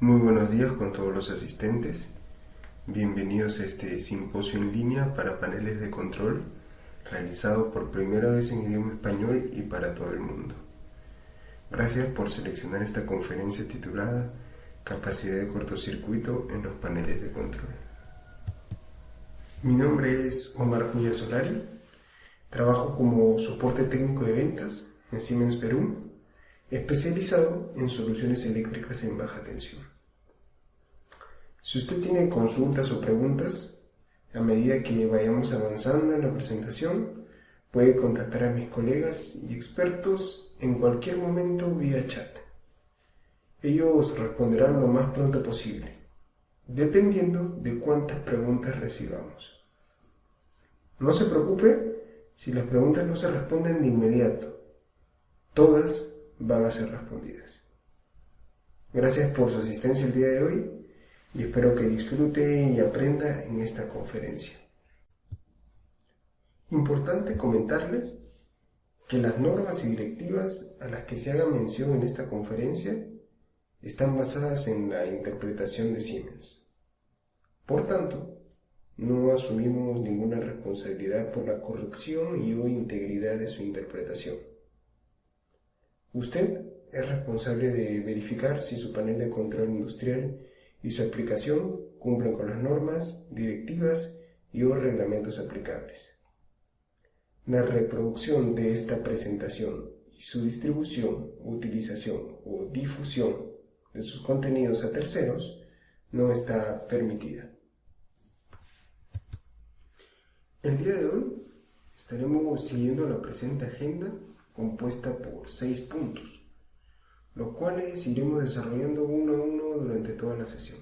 Muy buenos días con todos los asistentes. Bienvenidos a este simposio en línea para paneles de control realizado por primera vez en idioma español y para todo el mundo. Gracias por seleccionar esta conferencia titulada Capacidad de cortocircuito en los paneles de control. Mi nombre es Omar Cuya Solari. Trabajo como soporte técnico de ventas en Siemens Perú, especializado en soluciones eléctricas en baja tensión. Si usted tiene consultas o preguntas, a medida que vayamos avanzando en la presentación, puede contactar a mis colegas y expertos en cualquier momento vía chat. Ellos responderán lo más pronto posible, dependiendo de cuántas preguntas recibamos. No se preocupe si las preguntas no se responden de inmediato. Todas van a ser respondidas. Gracias por su asistencia el día de hoy y espero que disfrute y aprenda en esta conferencia. Importante comentarles que las normas y directivas a las que se haga mención en esta conferencia están basadas en la interpretación de Siemens. Por tanto, no asumimos ninguna responsabilidad por la corrección y o integridad de su interpretación. Usted es responsable de verificar si su panel de control industrial y su aplicación cumplen con las normas, directivas y o reglamentos aplicables. La reproducción de esta presentación y su distribución, utilización o difusión de sus contenidos a terceros no está permitida. El día de hoy estaremos siguiendo la presente agenda compuesta por 6 puntos, los cuales iremos desarrollando uno a uno durante toda la sesión.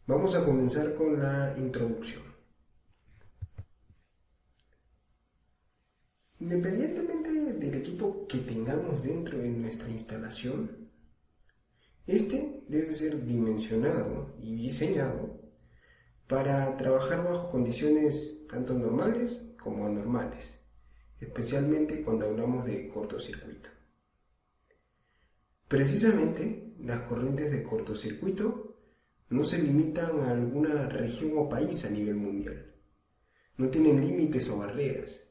Vamos a comenzar con la introducción. Independientemente del equipo que tengamos dentro de nuestra instalación, este debe ser dimensionado y diseñado para trabajar bajo condiciones tanto normales como anormales, especialmente cuando hablamos de cortocircuito. Precisamente, las corrientes de cortocircuito no se limitan a alguna región o país a nivel mundial. No tienen límites o barreras.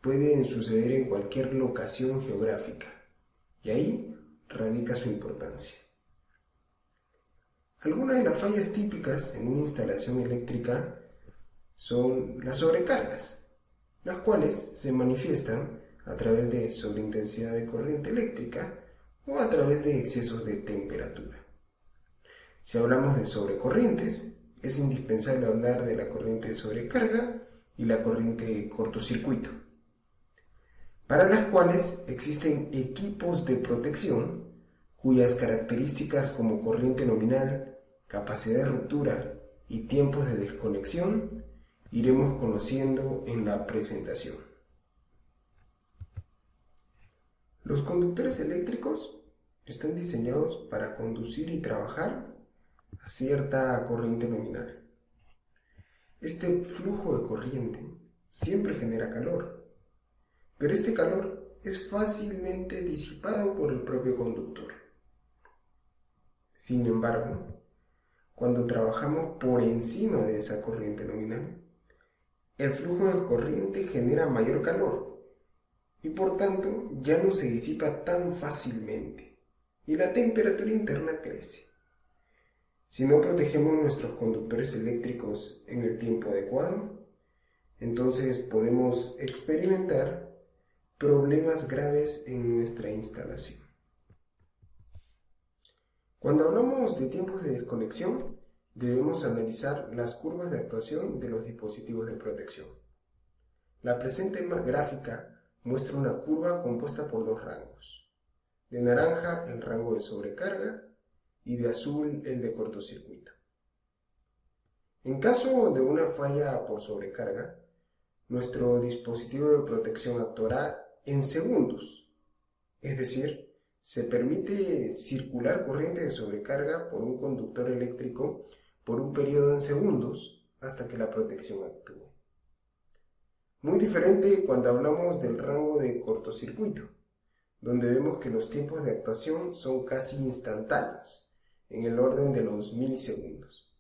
Pueden suceder en cualquier locación geográfica, y ahí radica su importancia. Algunas de las fallas típicas en una instalación eléctrica son las sobrecargas, las cuales se manifiestan a través de sobreintensidad de corriente eléctrica o a través de excesos de temperatura. Si hablamos de sobrecorrientes, es indispensable hablar de la corriente de sobrecarga y la corriente de cortocircuito, para las cuales existen equipos de protección cuyas características como corriente nominal, capacidad de ruptura y tiempos de desconexión iremos conociendo en la presentación. Los conductores eléctricos están diseñados para conducir y trabajar a cierta corriente nominal. Este flujo de corriente siempre genera calor, pero este calor es fácilmente disipado por el propio conductor. Sin embargo, cuando trabajamos por encima de esa corriente nominal, el flujo de corriente genera mayor calor y por tanto ya no se disipa tan fácilmente y la temperatura interna crece. Si no protegemos nuestros conductores eléctricos en el tiempo adecuado, entonces podemos experimentar problemas graves en nuestra instalación. Cuando hablamos de tiempos de desconexión, debemos analizar las curvas de actuación de los dispositivos de protección. La presente gráfica muestra una curva compuesta por 2 rangos. De naranja el rango de sobrecarga y de azul el de cortocircuito. En caso de una falla por sobrecarga, nuestro dispositivo de protección actuará en segundos, es decir, se permite circular corriente de sobrecarga por un conductor eléctrico por un periodo en segundos hasta que la protección actúe. Muy diferente cuando hablamos del rango de cortocircuito, donde vemos que los tiempos de actuación son casi instantáneos, en el orden de los milisegundos.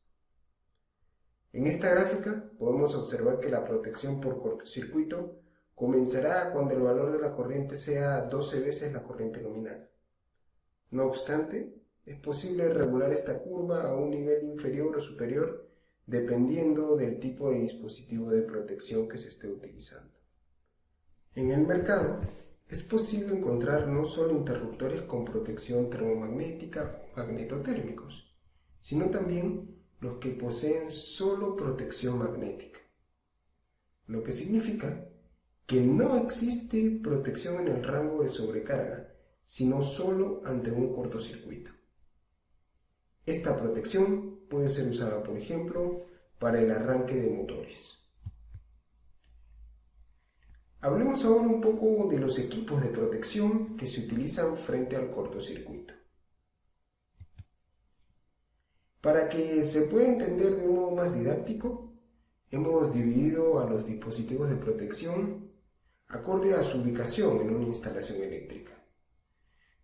En esta gráfica podemos observar que la protección por cortocircuito comenzará cuando el valor de la corriente sea 12 veces la corriente nominal. No obstante, es posible regular esta curva a un nivel inferior o superior dependiendo del tipo de dispositivo de protección que se esté utilizando. En el mercado es posible encontrar no solo interruptores con protección termomagnética o magnetotérmicos, sino también los que poseen solo protección magnética, lo que significa que no existe protección en el rango de sobrecarga, sino solo ante un cortocircuito. Esta protección puede ser usada, por ejemplo, para el arranque de motores. Hablemos ahora un poco de los equipos de protección que se utilizan frente al cortocircuito. Para que se pueda entender de un modo más didáctico, hemos dividido a los dispositivos de protección acorde a su ubicación en una instalación eléctrica.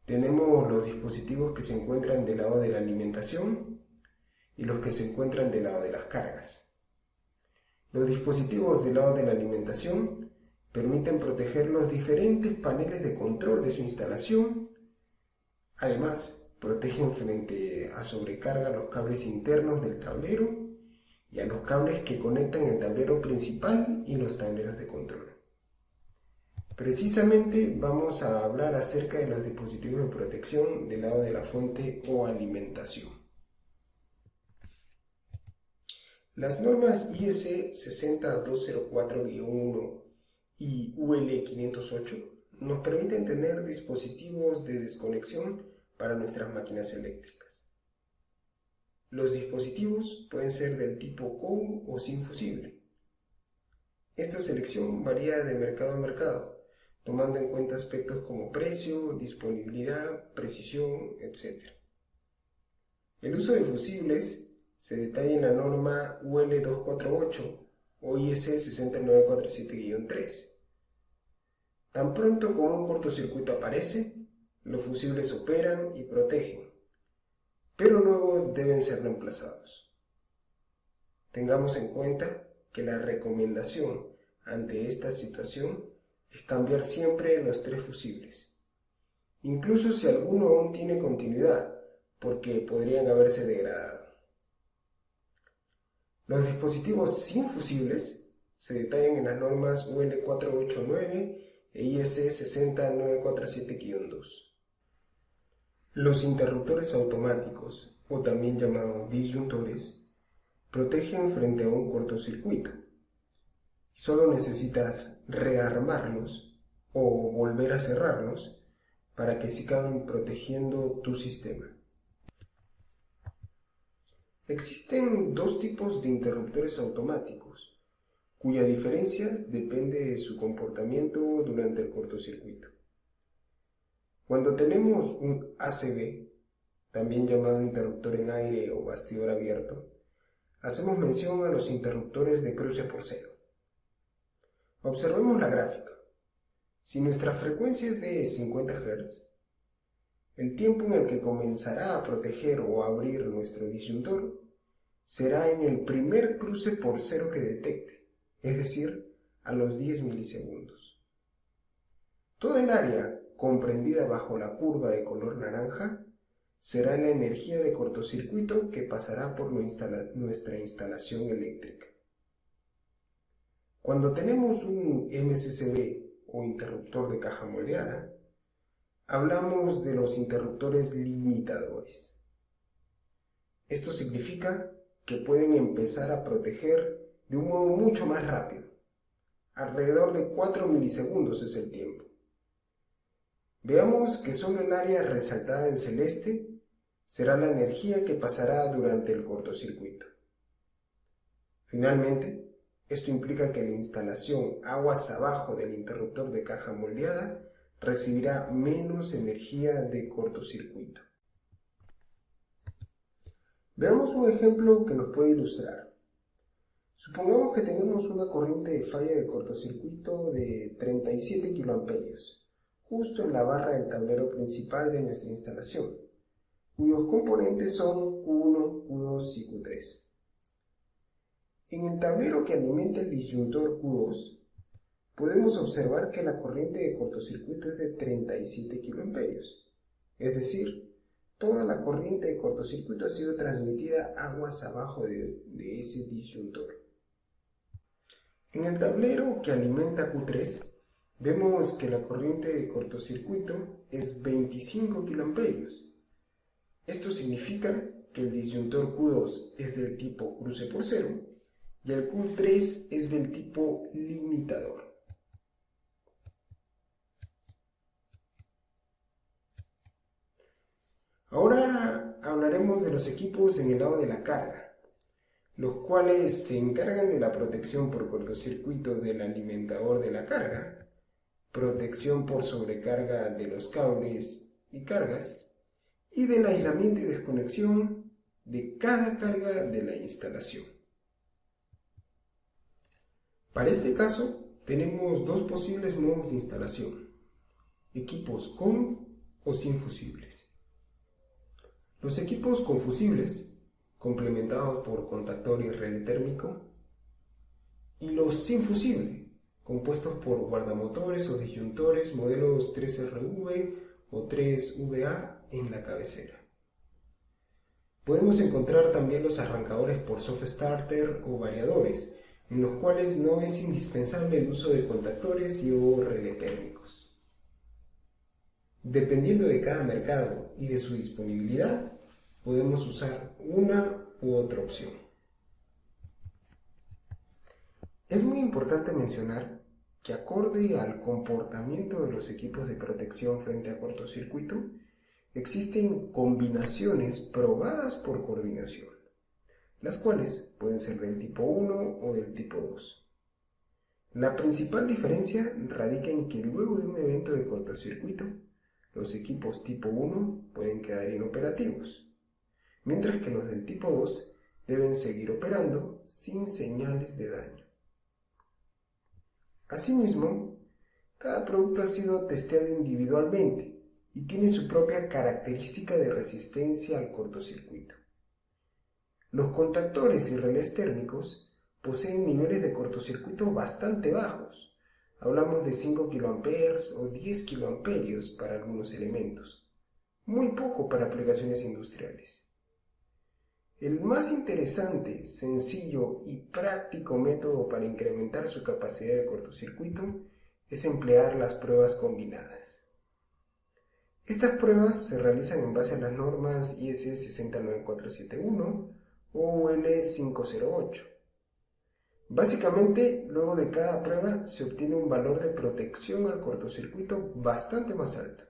Tenemos los dispositivos que se encuentran del lado de la alimentación y los que se encuentran del lado de las cargas. Los dispositivos del lado de la alimentación permiten proteger los diferentes paneles de control de su instalación. Además, protegen frente a sobrecarga los cables internos del tablero y a los cables que conectan el tablero principal y los tableros de control. Precisamente vamos a hablar acerca de los dispositivos de protección del lado de la fuente o alimentación. Las normas IEC 60204-1 y UL 508 nos permiten tener dispositivos de desconexión para nuestras máquinas eléctricas. Los dispositivos pueden ser del tipo con o sin fusible. Esta selección varía de mercado a mercado, tomando en cuenta aspectos como precio, disponibilidad, precisión, etc. El uso de fusibles se detalla en la norma UL 248 o IEC 6947-3. Tan pronto como un cortocircuito aparece, los fusibles operan y protegen, pero luego deben ser reemplazados. Tengamos en cuenta que la recomendación ante esta situación es cambiar siempre los 3 fusibles, incluso si alguno aún tiene continuidad, porque podrían haberse degradado. Los dispositivos sin fusibles se detallan en las normas UL 489 e IEC 60947-2. Los interruptores automáticos, o también llamados disyuntores, protegen frente a un cortocircuito. Solo necesitas rearmarlos o volver a cerrarlos para que sigan protegiendo tu sistema. Existen 2 tipos de interruptores automáticos, cuya diferencia depende de su comportamiento durante el cortocircuito. Cuando tenemos un ACB, también llamado interruptor en aire o bastidor abierto, hacemos mención a los interruptores de cruce por cero. Observemos la gráfica. Si nuestra frecuencia es de 50 Hz, el tiempo en el que comenzará a proteger o abrir nuestro disyuntor será en el primer cruce por cero que detecte, es decir, a los 10 milisegundos. Toda el área comprendida bajo la curva de color naranja será la energía de cortocircuito que pasará por nuestra instalación eléctrica. Cuando tenemos un MCCB o interruptor de caja moldeada, hablamos de los interruptores limitadores. Esto significa que pueden empezar a proteger de un modo mucho más rápido. Alrededor de 4 milisegundos es el tiempo. Veamos que solo el área resaltada en celeste será la energía que pasará durante el cortocircuito. Finalmente, esto implica que la instalación aguas abajo del interruptor de caja moldeada recibirá menos energía de cortocircuito. Veamos un ejemplo que nos puede ilustrar. Supongamos que tenemos una corriente de falla de cortocircuito de 37 kA, justo en la barra del tablero principal de nuestra instalación, cuyos componentes son Q1, Q2 y Q3. En el tablero que alimenta el disyuntor Q2, podemos observar que la corriente de cortocircuito es de 37 kA, es decir, toda la corriente de cortocircuito ha sido transmitida aguas abajo de ese disyuntor. En el tablero que alimenta Q3, vemos que la corriente de cortocircuito es 25 kA. Esto significa que el disyuntor Q2 es del tipo cruce por cero y el Q3 es del tipo limitador. Ahora hablaremos de los equipos en el lado de la carga, los cuales se encargan de la protección por cortocircuito del alimentador de la carga, protección por sobrecarga de los cables y cargas, y del aislamiento y desconexión de cada carga de la instalación. Para este caso, tenemos dos posibles modos de instalación: equipos con o sin fusibles. Los equipos con fusibles, complementados por contactor y relé térmico, y los sin fusible, compuestos por guardamotores o disyuntores modelos 3RV o 3VA en la cabecera. Podemos encontrar también los arrancadores por soft starter o variadores, en los cuales no es indispensable el uso de contactores y o relé térmicos. Dependiendo de cada mercado y de su disponibilidad, podemos usar una u otra opción. Es muy importante mencionar que, acorde al comportamiento de los equipos de protección frente a cortocircuito, existen combinaciones probadas por coordinación, las cuales pueden ser del tipo 1 o del tipo 2. La principal diferencia radica en que luego de un evento de cortocircuito, los equipos tipo 1 pueden quedar inoperativos, mientras que los del tipo 2 deben seguir operando sin señales de daño. Asimismo, cada producto ha sido testeado individualmente y tiene su propia característica de resistencia al cortocircuito. Los contactores y relés térmicos poseen niveles de cortocircuito bastante bajos. Hablamos de 5 kA o 10 kA para algunos elementos, muy poco para aplicaciones industriales. El más interesante, sencillo y práctico método para incrementar su capacidad de cortocircuito es emplear las pruebas combinadas. Estas pruebas se realizan en base a las normas IS 69471 o UL 508. Básicamente, luego de cada prueba se obtiene un valor de protección al cortocircuito bastante más alto.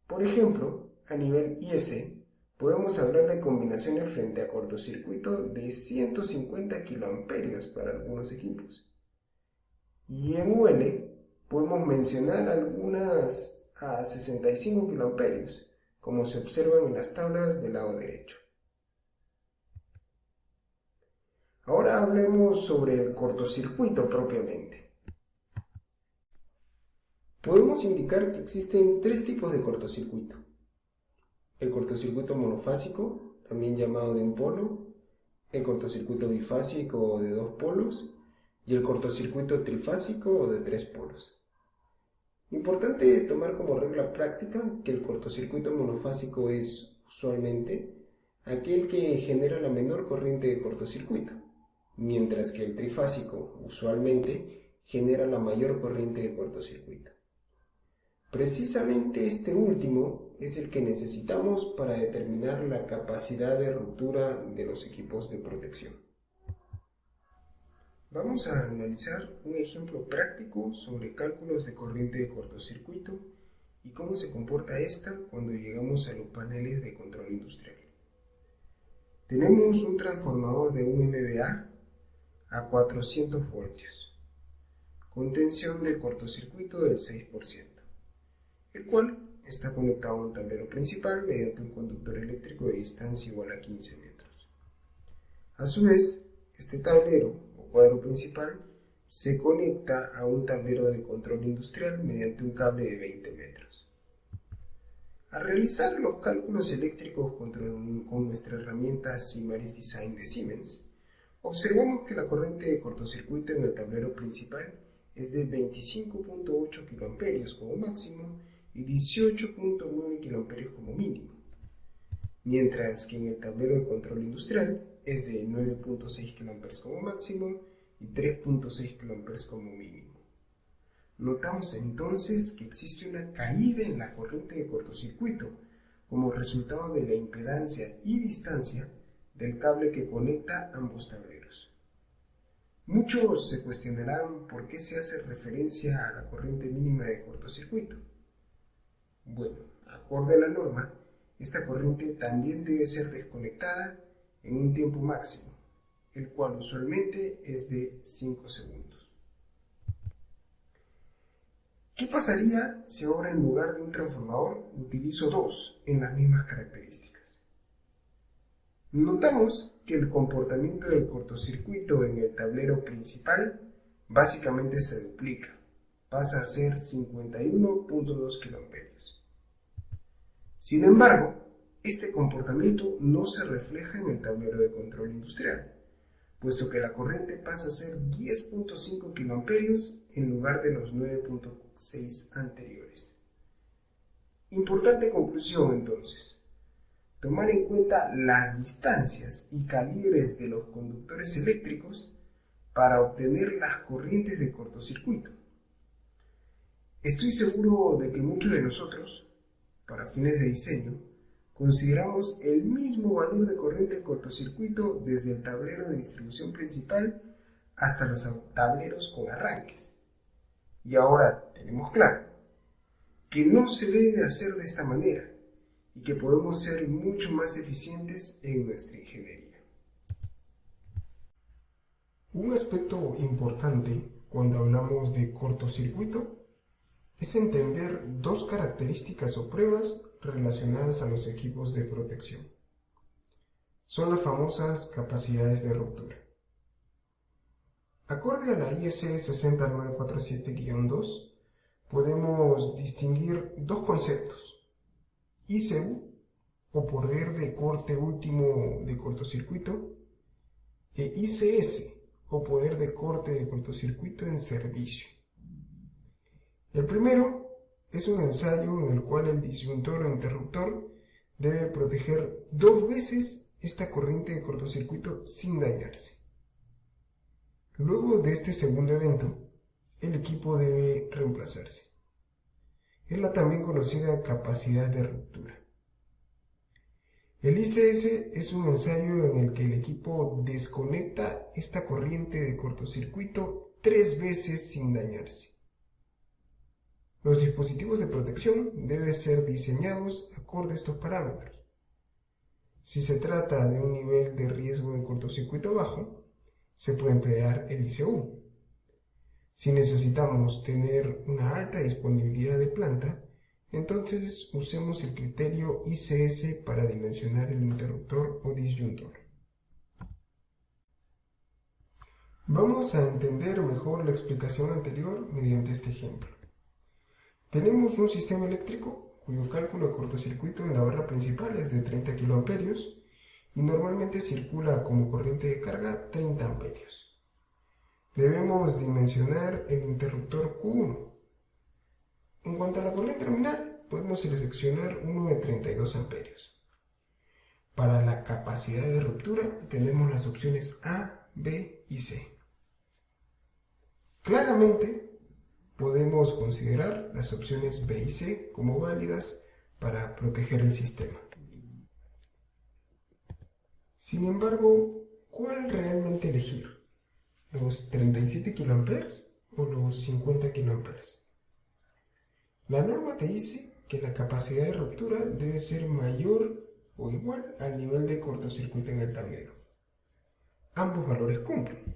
Por ejemplo, a nivel IS, podemos hablar de combinaciones frente a cortocircuito de 150 kA para algunos equipos. Y en UL podemos mencionar algunas a 65 kA, como se observan en las tablas del lado derecho. Ahora hablemos sobre el cortocircuito propiamente. Podemos indicar que existen tres tipos de cortocircuito: el cortocircuito monofásico, también llamado de un polo, el cortocircuito bifásico o de dos polos, y el cortocircuito trifásico o de tres polos. Importante tomar como regla práctica que el cortocircuito monofásico es usualmente aquel que genera la menor corriente de cortocircuito, mientras que el trifásico usualmente genera la mayor corriente de cortocircuito. Precisamente este último es el que necesitamos para determinar la capacidad de ruptura de los equipos de protección. Vamos a analizar un ejemplo práctico sobre cálculos de corriente de cortocircuito y cómo se comporta esta cuando llegamos a los paneles de control industrial. Tenemos un transformador de 1 MVA a 400 voltios, con tensión de cortocircuito del 6%, el cual está conectado a un tablero principal mediante un conductor eléctrico de distancia igual a 15 metros. A su vez, este tablero o cuadro principal se conecta a un tablero de control industrial mediante un cable de 20 metros. Al realizar los cálculos eléctricos con nuestra herramienta Simaris Design de Siemens, observamos que la corriente de cortocircuito en el tablero principal es de 25.8 kA como máximo y 18.9 kA como mínimo, mientras que en el tablero de control industrial es de 9.6 kA como máximo y 3.6 kA como mínimo. Notamos entonces que existe una caída en la corriente de cortocircuito como resultado de la impedancia y distancia del cable que conecta ambos tableros. Muchos se cuestionarán por qué se hace referencia a la corriente mínima de cortocircuito. Bueno, acorde a la norma, esta corriente también debe ser desconectada en un tiempo máximo, el cual usualmente es de 5 segundos. ¿Qué pasaría si ahora en lugar de un transformador utilizo dos en las mismas características? Notamos que el comportamiento del cortocircuito en el tablero principal básicamente se duplica, pasa a ser 51.2 kA. Sin embargo, este comportamiento no se refleja en el tablero de control industrial, puesto que la corriente pasa a ser 10.5 kA en lugar de los 9.6 anteriores. Importante conclusión entonces: tomar en cuenta las distancias y calibres de los conductores eléctricos para obtener las corrientes de cortocircuito. Estoy seguro de que muchos de nosotros, para fines de diseño, consideramos el mismo valor de corriente de cortocircuito desde el tablero de distribución principal hasta los tableros con arranques. Y ahora tenemos claro que no se debe hacer de esta manera y que podemos ser mucho más eficientes en nuestra ingeniería. Un aspecto importante cuando hablamos de cortocircuito es entender dos características o pruebas relacionadas a los equipos de protección. Son las famosas capacidades de ruptura. Acorde a la IEC 60947-2, podemos distinguir dos conceptos: ICU, o poder de corte último de cortocircuito, e ICS, o poder de corte de cortocircuito en servicio. El primero es un ensayo en el cual el disyuntor o interruptor debe proteger 2 veces esta corriente de cortocircuito sin dañarse. Luego de este segundo evento, el equipo debe reemplazarse. Es la también conocida capacidad de ruptura. El ICS es un ensayo en el que el equipo desconecta esta corriente de cortocircuito 3 veces sin dañarse. Los dispositivos de protección deben ser diseñados acorde a estos parámetros. Si se trata de un nivel de riesgo de cortocircuito bajo, se puede emplear el ICU. Si necesitamos tener una alta disponibilidad de planta, entonces usemos el criterio ICS para dimensionar el interruptor o disyuntor. Vamos a entender mejor la explicación anterior mediante este ejemplo. Tenemos un sistema eléctrico cuyo cálculo de cortocircuito en la barra principal es de 30 kA y normalmente circula como corriente de carga 30 amperios. Debemos dimensionar el interruptor Q1. En cuanto a la corriente terminal, podemos seleccionar uno de 32 amperios. Para la capacidad de ruptura tenemos las opciones A, B y C. Claramente, podemos considerar las opciones B y C como válidas para proteger el sistema. Sin embargo, ¿cuál realmente elegir? ¿Los 37 kA o los 50 kA? La norma te dice que la capacidad de ruptura debe ser mayor o igual al nivel de cortocircuito en el tablero. Ambos valores cumplen.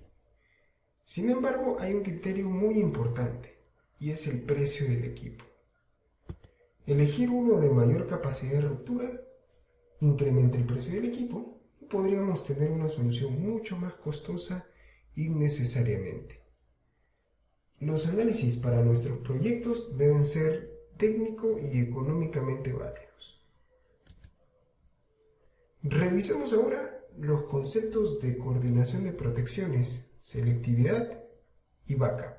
Sin embargo, hay un criterio muy importante, y es el precio del equipo. Elegir uno de mayor capacidad de ruptura incrementa el precio del equipo y podríamos tener una solución mucho más costosa innecesariamente. Los análisis para nuestros proyectos deben ser técnico y económicamente válidos. Revisemos ahora los conceptos de coordinación de protecciones, selectividad y backup.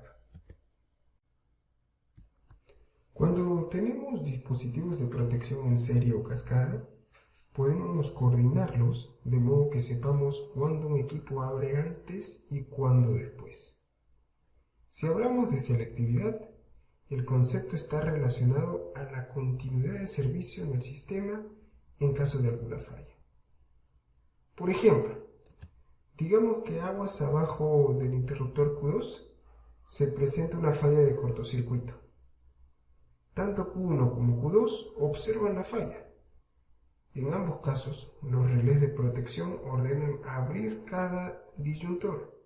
Cuando tenemos dispositivos de protección en serie o cascada, podemos coordinarlos de modo que sepamos cuándo un equipo abre antes y cuándo después. Si hablamos de selectividad, el concepto está relacionado a la continuidad de servicio en el sistema en caso de alguna falla. Por ejemplo, digamos que aguas abajo del interruptor Q2 se presenta una falla de cortocircuito. Tanto Q1 como Q2 observan la falla. En ambos casos, los relés de protección ordenan abrir cada disyuntor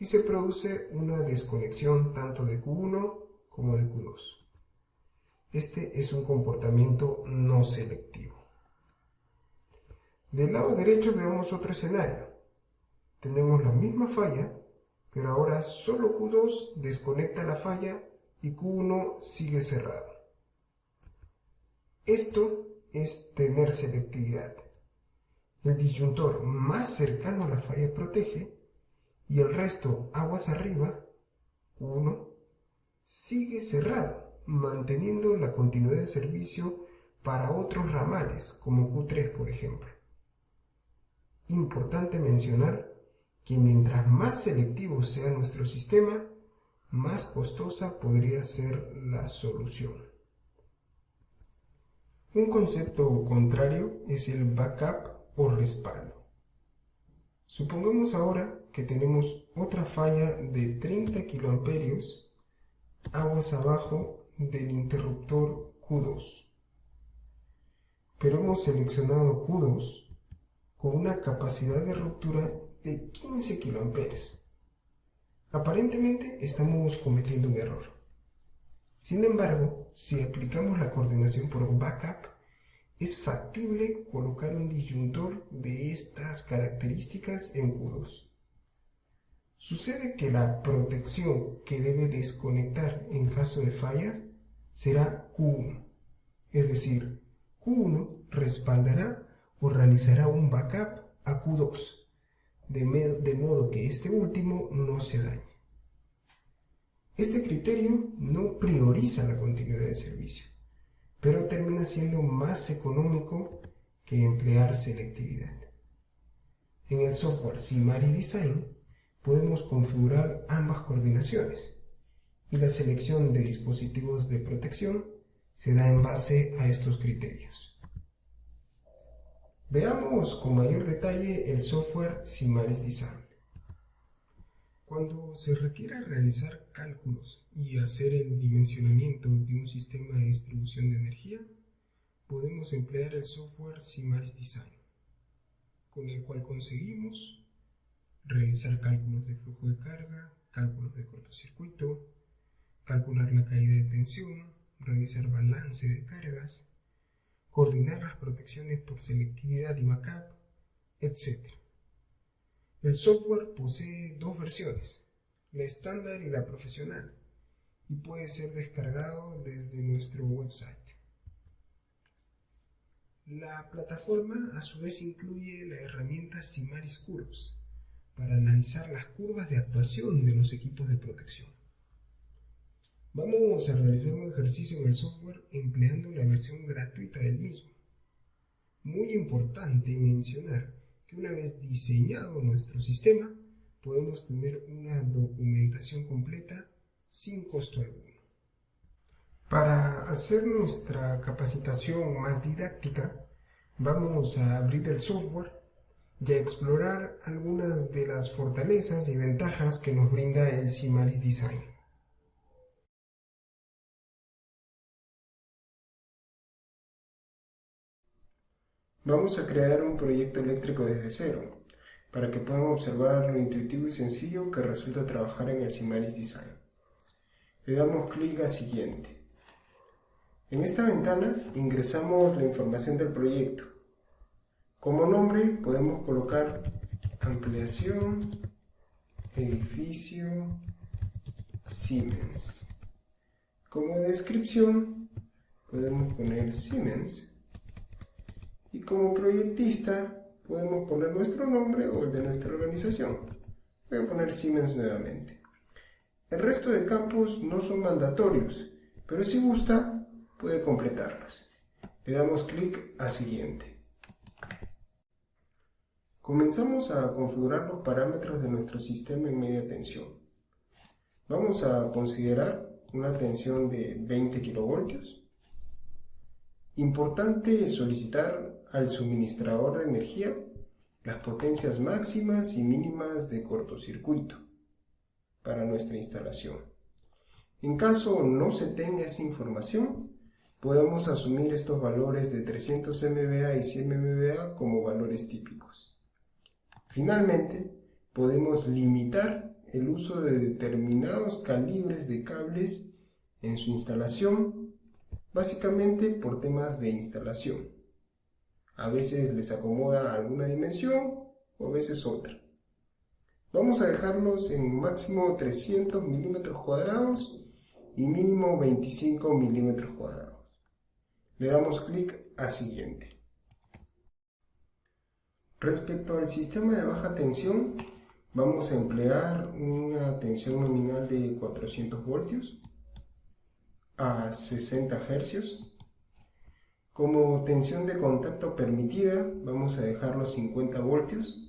y se produce una desconexión tanto de Q1 como de Q2. Este es un comportamiento no selectivo. Del lado derecho veamos otro escenario. Tenemos la misma falla, pero ahora solo Q2 desconecta la falla y Q1 sigue cerrado. Esto es tener selectividad. El disyuntor más cercano a la falla protege y el resto aguas arriba, Q1, sigue cerrado, manteniendo la continuidad de servicio para otros ramales, como Q3 por ejemplo. Importante mencionar que mientras más selectivo sea nuestro sistema, más costosa podría ser la solución. Un concepto contrario es el backup o respaldo. Supongamos ahora que tenemos otra falla de 30 kA aguas abajo del interruptor Q2. Pero hemos seleccionado Q2 con una capacidad de ruptura de 15 kA. Aparentemente estamos cometiendo un error. Sin embargo, si aplicamos la coordinación por backup, es factible colocar un disyuntor de estas características en Q2. Sucede que la protección que debe desconectar en caso de fallas será Q1, es decir, Q1 respaldará o realizará un backup a Q2, de modo que este último no se dañe. Este criterio no prioriza la continuidad de servicio, pero termina siendo más económico que emplear selectividad. En el software Symantec Design podemos configurar ambas coordinaciones y la selección de dispositivos de protección se da en base a estos criterios. Veamos con mayor detalle el software Symantec Design. Cuando se requiera realizar cálculos y hacer el dimensionamiento de un sistema de distribución de energía, podemos emplear el software Symantec Design, con el cual conseguimos realizar cálculos de flujo de carga, cálculos de cortocircuito, calcular la caída de tensión, realizar balance de cargas, coordinar las protecciones por selectividad y backup, etc. El software posee dos versiones, la estándar y la profesional, y puede ser descargado desde nuestro website. La plataforma a su vez incluye la herramienta Symantec Curves para analizar las curvas de actuación de los equipos de protección. Vamos a realizar un ejercicio en el software empleando la versión gratuita del mismo. Muy importante mencionar que una vez diseñado nuestro sistema, podemos tener una documentación completa sin costo alguno. Para hacer nuestra capacitación más didáctica, vamos a abrir el software y a explorar algunas de las fortalezas y ventajas que nos brinda el Symantec Design. Vamos a crear un proyecto eléctrico desde cero, para que puedan observar lo intuitivo y sencillo que resulta trabajar en el Symantec Design. Le damos clic a Siguiente. En esta ventana ingresamos la información del proyecto. Como nombre podemos colocar ampliación, edificio, Siemens. Como descripción podemos poner Siemens. Y como proyectista podemos poner nuestro nombre o el de nuestra organización. Voy a poner Siemens nuevamente. El resto de campos no son mandatorios, pero si gusta puede completarlos. Le damos clic a Siguiente. Comenzamos a configurar los parámetros de nuestro sistema en media tensión. Vamos a considerar una tensión de 20 kilovoltios. Importante solicitar al suministrador de energía las potencias máximas y mínimas de cortocircuito para nuestra instalación. En caso no se tenga esa información, podemos asumir estos valores de 300 MVA y 100 MVA como valores típicos. Finalmente, podemos limitar el uso de determinados calibres de cables en su instalación, básicamente por temas de instalación. A veces les acomoda alguna dimensión o a veces otra. Vamos a dejarlos en máximo 300 milímetros cuadrados y mínimo 25 milímetros cuadrados. Le damos clic a Siguiente. Respecto al sistema de baja tensión, vamos a emplear una tensión nominal de 400 voltios a 60 Hz. Como tensión de contacto permitida, vamos a dejar los 50 voltios.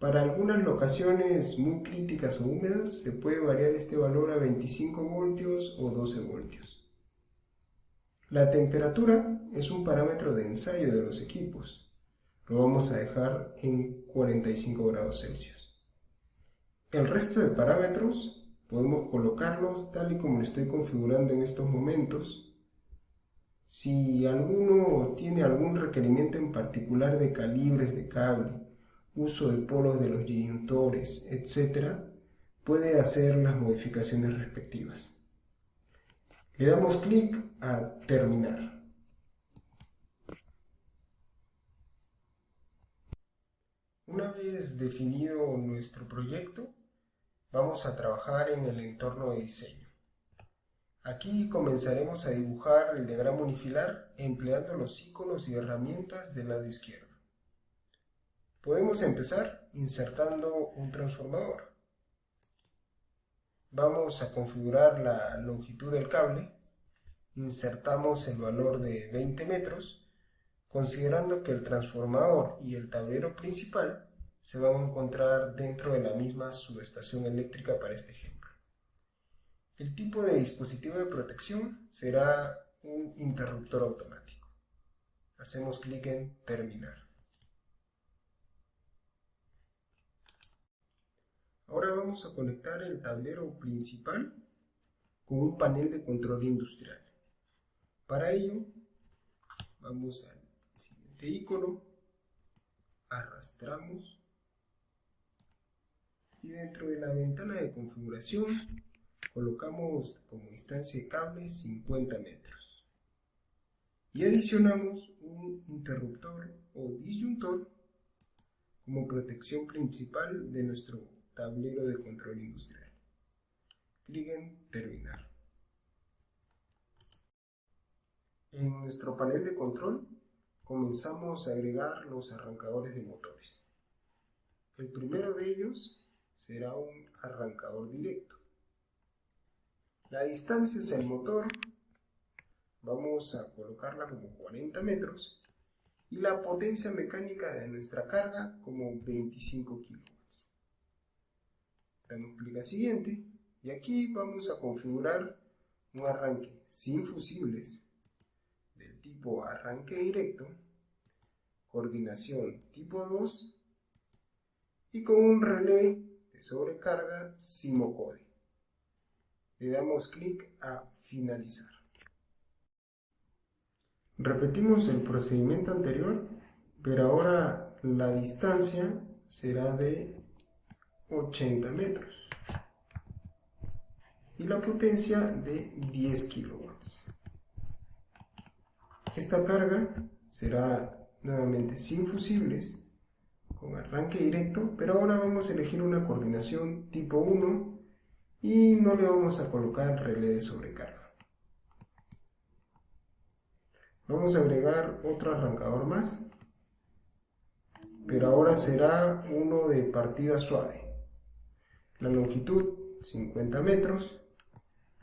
Para algunas locaciones muy críticas o húmedas, se puede variar este valor a 25 voltios o 12 voltios. La temperatura es un parámetro de ensayo de los equipos. Lo vamos a dejar en 45 grados Celsius. El resto de parámetros podemos colocarlos tal y como lo estoy configurando en estos momentos. Si alguno tiene algún requerimiento en particular de calibres de cable, uso de polos de los disyuntores, etc., puede hacer las modificaciones respectivas. Le damos clic a Terminar. Una vez definido nuestro proyecto, vamos a trabajar en el entorno de diseño. Aquí comenzaremos a dibujar el diagrama unifilar empleando los iconos y herramientas del lado izquierdo. Podemos empezar insertando un transformador. Vamos a configurar la longitud del cable. Insertamos el valor de 20 metros. Considerando que el transformador y el tablero principal se van a encontrar dentro de la misma subestación eléctrica para este ejemplo. El tipo de dispositivo de protección será un interruptor automático. Hacemos clic en Terminar. Ahora vamos a conectar el tablero principal con un panel de control industrial. Para ello, vamos al siguiente icono, arrastramos y dentro de la ventana de configuración colocamos como instancia de cable 50 metros y adicionamos un interruptor o disyuntor como protección principal de nuestro tablero de control industrial. Clic en Terminar. En nuestro panel de control comenzamos a agregar los arrancadores de motores. El primero de ellos será un arrancador directo. La distancia hacia el motor vamos a colocarla como 40 metros y la potencia mecánica de nuestra carga como 25 kilowatts. Damos clic a Siguiente y aquí vamos a configurar un arranque sin fusibles del tipo arranque directo, coordinación tipo 2 y con un relé de sobrecarga Simocode. Le damos clic a Finalizar. Repetimos el procedimiento anterior, pero ahora la distancia será de 80 metros y la potencia de 10 kilowatts. Esta carga será nuevamente sin fusibles, con arranque directo, pero ahora vamos a elegir una coordinación tipo 1 y no le vamos a colocar relé de sobrecarga. Vamos a agregar otro arrancador más, pero ahora será uno de partida suave. La longitud 50 metros,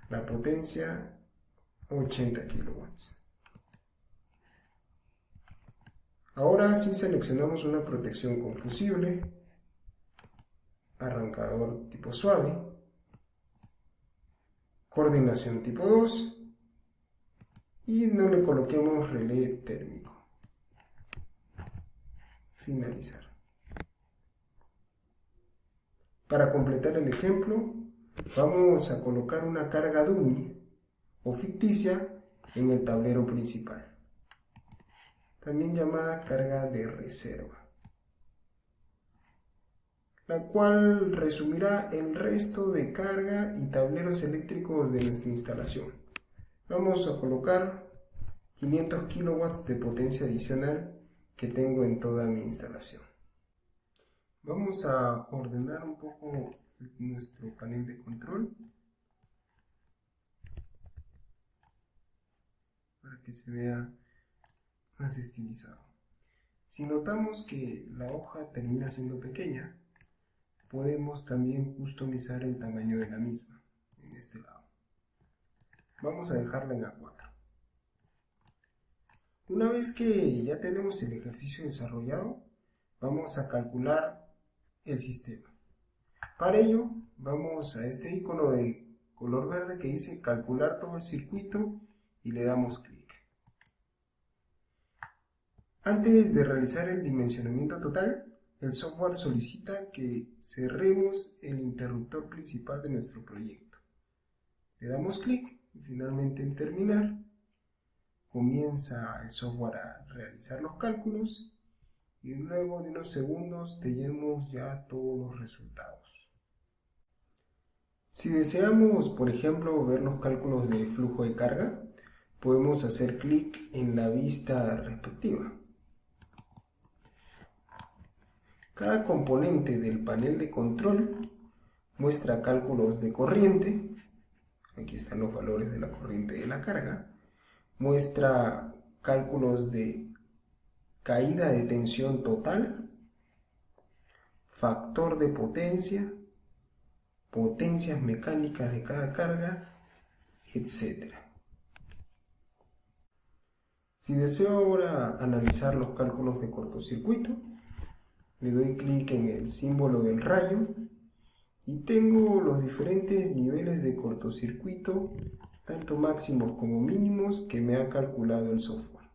la potencia 80 kilowatts. Ahora sí seleccionamos una protección con fusible, arrancador tipo suave, coordinación tipo 2 y no le coloquemos relé térmico. Finalizar. Para completar el ejemplo, vamos a colocar una carga dummy o ficticia en el tablero principal, también llamada carga de reserva, la cual resumirá el resto de carga y tableros eléctricos de nuestra instalación. Vamos a colocar 500 kilowatts de potencia adicional que tengo en toda mi instalación. Vamos a ordenar un poco nuestro panel de control para que se vea más estilizado. Si notamos que la hoja termina siendo pequeña, podemos también customizar el tamaño de la misma en este lado. Vamos a dejarla en A4. Una vez que ya tenemos el ejercicio desarrollado, vamos a calcular el sistema. Para ello, vamos a este icono de color verde que dice calcular todo el circuito y le damos clic. Antes de realizar el dimensionamiento total, el software solicita que cerremos el interruptor principal de nuestro proyecto. Le damos clic y finalmente en terminar. Comienza el software a realizar los cálculos y luego de unos segundos tenemos ya todos los resultados. Si deseamos, por ejemplo, ver los cálculos de flujo de carga, podemos hacer clic en la vista respectiva. Cada componente del panel de control muestra cálculos de corriente, aquí están los valores de la corriente de la carga, muestra cálculos de caída de tensión total, factor de potencia, potencias mecánicas de cada carga, etc. Si deseo ahora analizar los cálculos de cortocircuito, le doy clic en el símbolo del rayo y tengo los diferentes niveles de cortocircuito, tanto máximos como mínimos, que me ha calculado el software.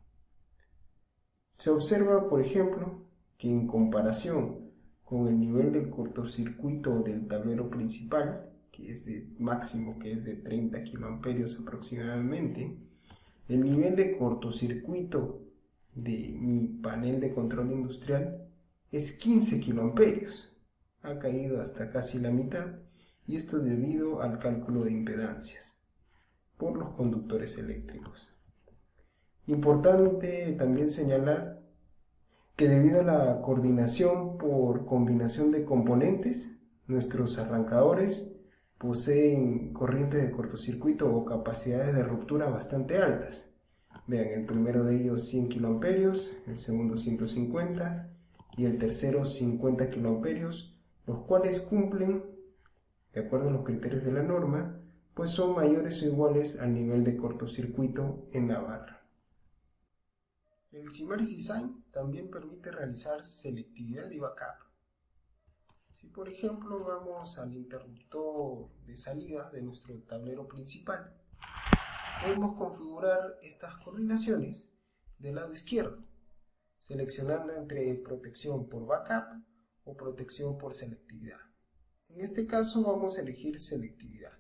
Se observa, por ejemplo, que en comparación con el nivel del cortocircuito del tablero principal, que es de máximo, que es de 30 kiloamperios aproximadamente, el nivel de cortocircuito de mi panel de control industrial es 15 kiloamperios. Ha caído hasta casi la mitad, y esto debido al cálculo de impedancias por los conductores eléctricos. Importante también señalar que debido a la coordinación por combinación de componentes, nuestros arrancadores poseen corrientes de cortocircuito o capacidades de ruptura bastante altas. Vean, el primero de ellos 100 kiloamperios, el segundo 150 y el tercero 50 kiloamperios, los cuales cumplen, de acuerdo a los criterios de la norma, pues son mayores o iguales al nivel de cortocircuito en la barra. El Simaris Design también permite realizar selectividad y backup. Si por ejemplo vamos al interruptor de salida de nuestro tablero principal, podemos configurar estas coordinaciones del lado izquierdo, seleccionando entre protección por backup o protección por selectividad. En este caso vamos a elegir selectividad.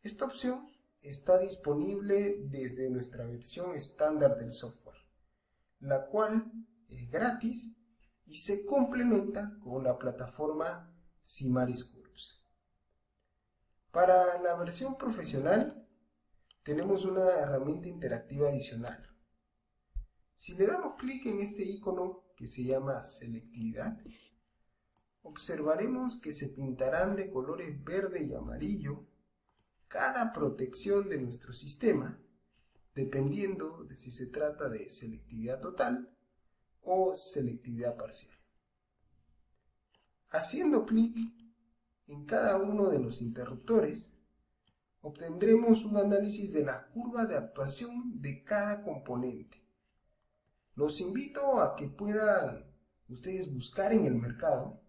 Esta opción está disponible desde nuestra versión estándar del software, la cual es gratis y se complementa con la plataforma Simaris Curves. Para la versión profesional tenemos una herramienta interactiva adicional. Si le damos clic en este icono que se llama selectividad, observaremos que se pintarán de colores verde y amarillo cada protección de nuestro sistema, dependiendo de si se trata de selectividad total o selectividad parcial. Haciendo clic en cada uno de los interruptores, obtendremos un análisis de la curva de actuación de cada componente. Los invito a que puedan ustedes buscar en el mercado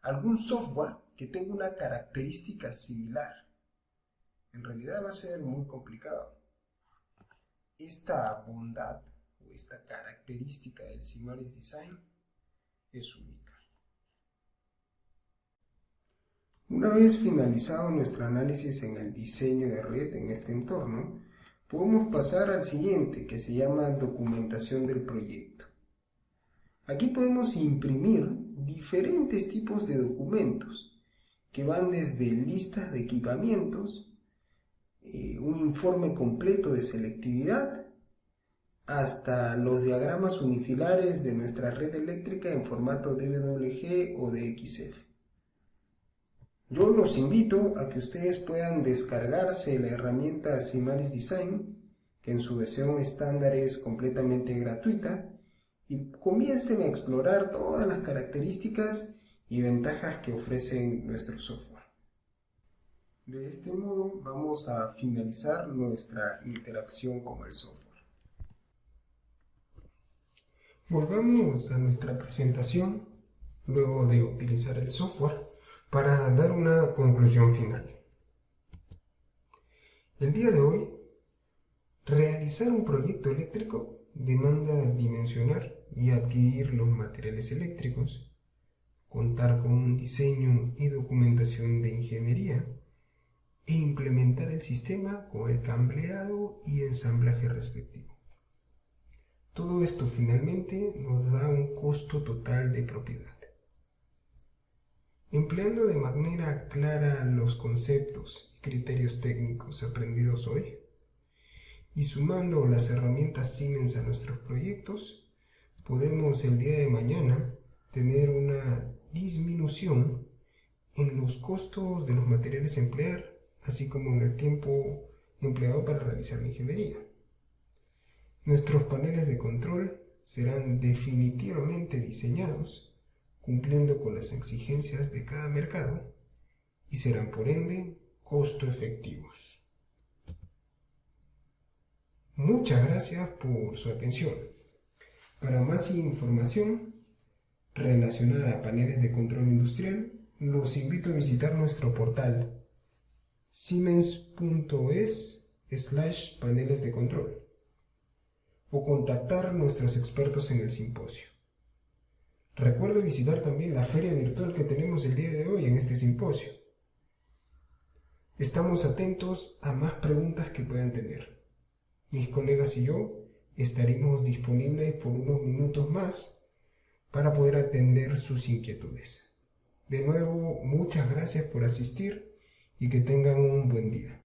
algún software que tenga una característica similar. En realidad va a ser muy complicado. Esta bondad o esta característica del Symantec Design es única. Una vez finalizado nuestro análisis en el diseño de red en este entorno, podemos pasar al siguiente, que se llama documentación del proyecto. Aquí podemos imprimir diferentes tipos de documentos que van desde listas de equipamientos, un informe completo de selectividad, hasta los diagramas unifilares de nuestra red eléctrica en formato DWG o DXF. Yo los invito a que ustedes puedan descargarse la herramienta Symantec Design, que en su versión estándar es completamente gratuita, y comiencen a explorar todas las características y ventajas que ofrecen nuestro software. De este modo vamos a finalizar nuestra interacción con el software. Volvamos a nuestra presentación luego de utilizar el software para dar una conclusión final. El día de hoy, realizar un proyecto eléctrico demanda dimensionar y adquirir los materiales eléctricos, contar con un diseño y documentación de ingeniería e implementar el sistema con el cableado y ensamblaje respectivo. Todo esto finalmente nos da un costo total de propiedad. Empleando de manera clara los conceptos y criterios técnicos aprendidos hoy y sumando las herramientas Siemens a nuestros proyectos, podemos el día de mañana tener una disminución en los costos de los materiales a emplear, así como en el tiempo empleado para realizar la ingeniería. Nuestros paneles de control serán definitivamente diseñados cumpliendo con las exigencias de cada mercado y serán por ende costo efectivos. Muchas gracias por su atención. Para más información relacionada a paneles de control industrial, los invito a visitar nuestro portal siemens.es/paneles de control o contactar a nuestros expertos en el simposio. Recuerde visitar también la feria virtual que tenemos el día de hoy en este simposio. Estamos atentos a más preguntas que puedan tener. Mis colegas y yo estaremos disponibles por unos minutos más para poder atender sus inquietudes. De nuevo, muchas gracias por asistir y que tengan un buen día.